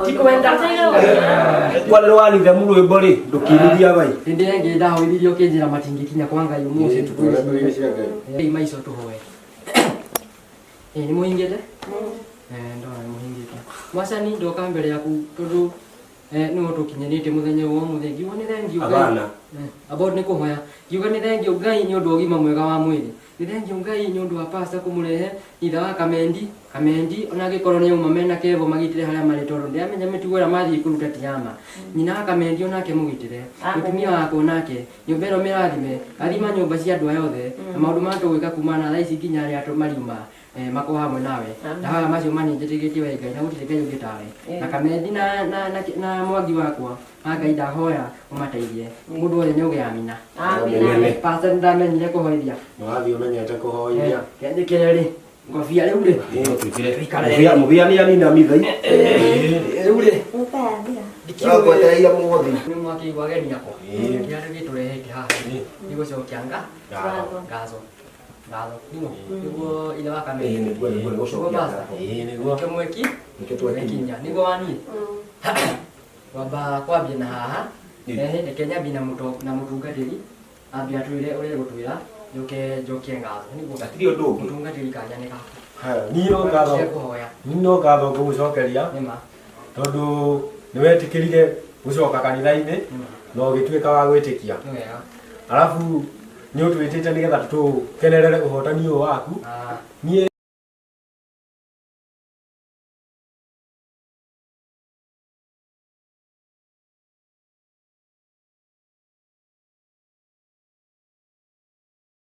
Tikwenda Kwalwani vya mulu ebori ndukiriria bai ndire ngenda hoithirio kinjira matingikinya kwanga yu muci tukwiri maico tuhoe ni muhingite ndona muhingite mwacani ndoka mbere yaku tondu no tukinyanite muthenya wo muthengi woni thengi abana abo ni kuhoya kiuga ni thengi Ngai ni undu ogima mwega wa mwiri ni thengi Ngai ni undu wa pasta kumurehe itha wa Kamendi ona gikorwo ni uma mena kevo magitire haria mari tondu ndiamenya mitugo ira mathi kuruta tiama nyina Kamendi onake mugitire mutumia wako nake nyumba ino mirathime arima nyumba cia andu ayothe na maundu matu gwika kumana thaa ici nginya ria marima mako hamwe nawe ndawa macio maninjitigitie we Ngai na gutire Ngai ungitawe na Kamendi na mwangi wakwa Ngai ndahoya umateithie mundu wothe nyoge amina amen pastor ndamenyire kuhoithia mwathi umenyete kuhoithia kendikire ri ngofia riu ri twikire mubia ni anina mithai riu ri ndikire mugothi ni mwaki gwageni yako ya ri turehete haha ni gucokia ngazo niguo ile wakame niguo gucokia niguo kemweki nikinya niguo wani wamba kwambia na haha ni Kenya bina mutungatiri ambia twire uri gutwira njokie ngatho niguo gatiri undu ungi mutungatiri kanya ni gaka nino ngatho gucokeria nima tondu niwetikirire gucoka kanitha-ini no gituika wa gwitikia alafu ni utwitite nigetha tukenerere uhotani uyu waku nie